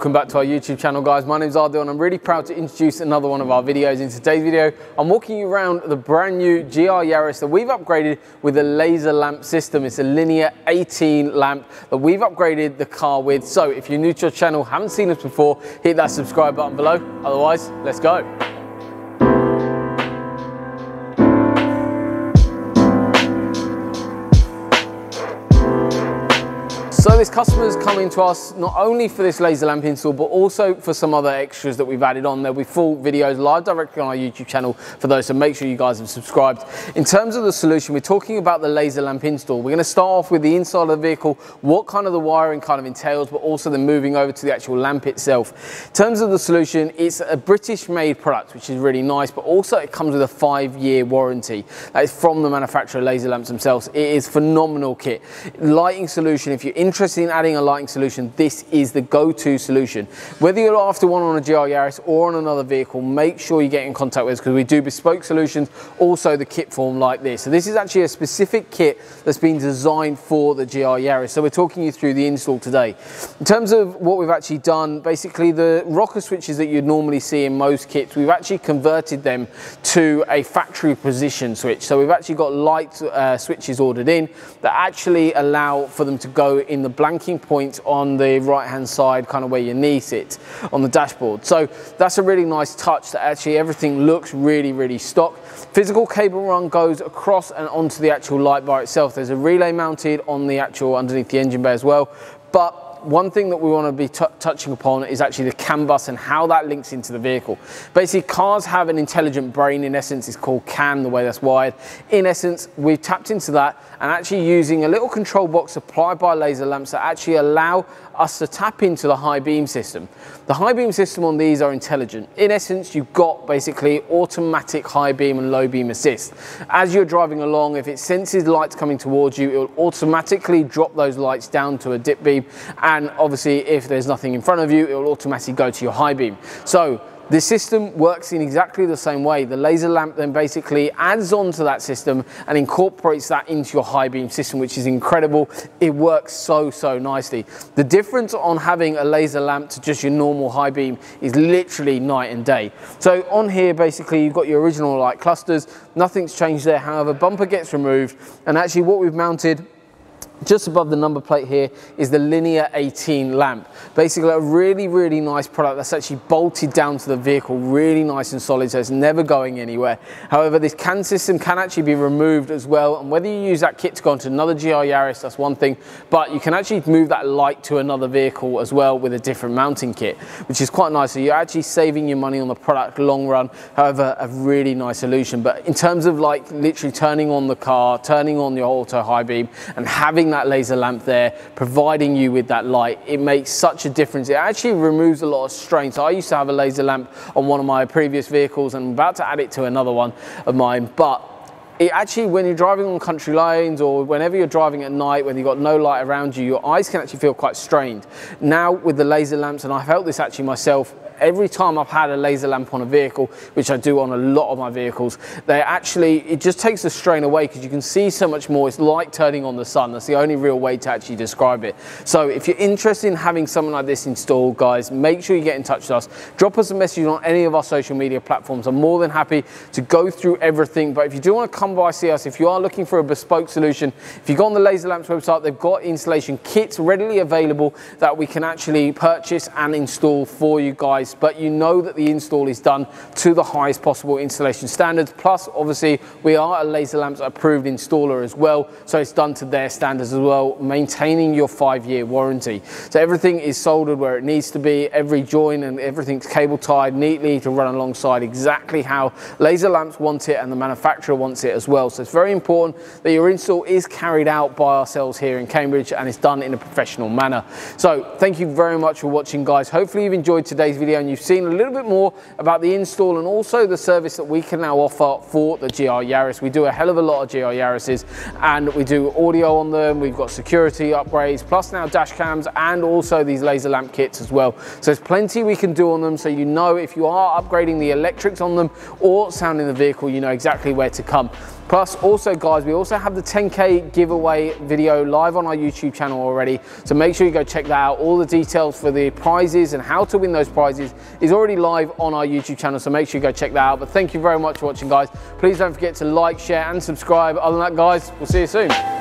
Welcome back to our YouTube channel, guys. My name is Ardil and I'm really proud to introduce another one of our videos. In today's video, I'm walking you around the brand new GR Yaris that we've upgraded with a laser lamp system. It's a linear 18 lamp that we've upgraded the car with. So if you're new to our channel, haven't seen us before, hit that subscribe button below. Otherwise, let's go. So this customer's coming to us not only for this laser lamp install, but also for some other extras that we've added on. There'll be full videos live directly on our YouTube channel for those, so make sure you guys have subscribed. In terms of the solution, we're talking about the laser lamp install. We're going to start off with the inside of the vehicle, what kind of the wiring kind of entails, but also then moving over to the actual lamp itself. In terms of the solution, it's a British made product, which is really nice, but also it comes with a 5-year warranty. That is from the manufacturer Laser Lamps themselves. It is phenomenal kit. Lighting solution, if you're interested in adding a lighting solution, this is the go-to solution. Whether you're after one on a GR Yaris or on another vehicle, make sure you get in contact with us because we do bespoke solutions, also the kit form like this. So this is actually a specific kit that's been designed for the GR Yaris. So we're talking you through the install today. In terms of what we've actually done, basically the rocker switches that you'd normally see in most kits, we've actually converted them to a factory position switch. So we've actually got light switches ordered in that actually allow for them to go in the blanking point on the right hand side, kind of where your knee sits on the dashboard. So that's a really nice touch that actually everything looks really stock. Physical cable run goes across and onto the actual light bar itself. There's a relay mounted on the actual underneath the engine bay as well, but one thing that we want to be touching upon is actually the CAN bus and how that links into the vehicle. Basically, cars have an intelligent brain. In essence, it's called CAN, the way that's wired. In essence, we've tapped into that and actually using a little control box supplied by Laser Lamps that actually allow us to tap into the high beam system. The high beam system on these are intelligent. In essence, you've got basically automatic high beam and low beam assist. As you're driving along, if it senses lights coming towards you, it will automatically drop those lights down to a dip beam. And obviously, if there's nothing in front of you, it will automatically go to your high beam. So the system works in exactly the same way. The laser lamp then basically adds on to that system and incorporates that into your high beam system, which is incredible. It works so nicely. The difference on having a laser lamp to just your normal high beam is literally night and day. So on here, basically, you've got your original light clusters. Nothing's changed there. However, bumper gets removed, and actually what we've mounted just above the number plate here is the linear 18 lamp. Basically a really nice product that's actually bolted down to the vehicle, really nice and solid, so it's never going anywhere. However, this CAN system can actually be removed as well, and whether you use that kit to go onto another GR Yaris, that's one thing, but you can actually move that light to another vehicle as well with a different mounting kit, which is quite nice. So you're actually saving your money on the product long run. However, a really nice solution. But in terms of like literally turning on the car, turning on your auto high beam and having that laser lamp there providing you with that light, it makes such a difference. It actually removes a lot of strain. So I used to have a laser lamp on one of my previous vehicles and I'm about to add it to another one of mine, but it actually, when you're driving on country lanes or whenever you're driving at night when you've got no light around you, your eyes can actually feel quite strained. Now with the laser lamps, and I felt this actually myself, every time I've had a laser lamp on a vehicle, which I do on a lot of my vehicles, it just takes the strain away because you can see so much more. It's like turning on the sun. That's the only real way to actually describe it. So if you're interested in having something like this installed, guys, make sure you get in touch with us. Drop us a message on any of our social media platforms. I'm more than happy to go through everything. But if you do want to come by, see us, if you are looking for a bespoke solution, if you go on the Laser Lamps website, they've got installation kits readily available that we can actually purchase and install for you guys. But you know that the install is done to the highest possible installation standards. Plus, obviously, we are a Laser Lamps approved installer as well, so it's done to their standards as well, maintaining your 5-year warranty. So everything is soldered where it needs to be, every joint and everything's cable tied neatly to run alongside exactly how Laser Lamps want it and the manufacturer wants it as well. So it's very important that your install is carried out by ourselves here in Cambridge and it's done in a professional manner. So thank you very much for watching, guys. Hopefully you've enjoyed today's video and you've seen a little bit more about the install and also the service that we can now offer for the GR Yaris. We do a hell of a lot of GR Yarises and we do audio on them. We've got security upgrades, plus now dash cams and also these laser lamp kits as well. So there's plenty we can do on them, so you know if you are upgrading the electrics on them or sound in the vehicle, you know exactly where to come. Plus, also guys, we also have the 10K giveaway video live on our YouTube channel already. So make sure you go check that out. All the details for the prizes and how to win those prizes is already live on our YouTube channel. So make sure you go check that out. But thank you very much for watching, guys. Please don't forget to like, share, and subscribe. Other than that, guys, we'll see you soon.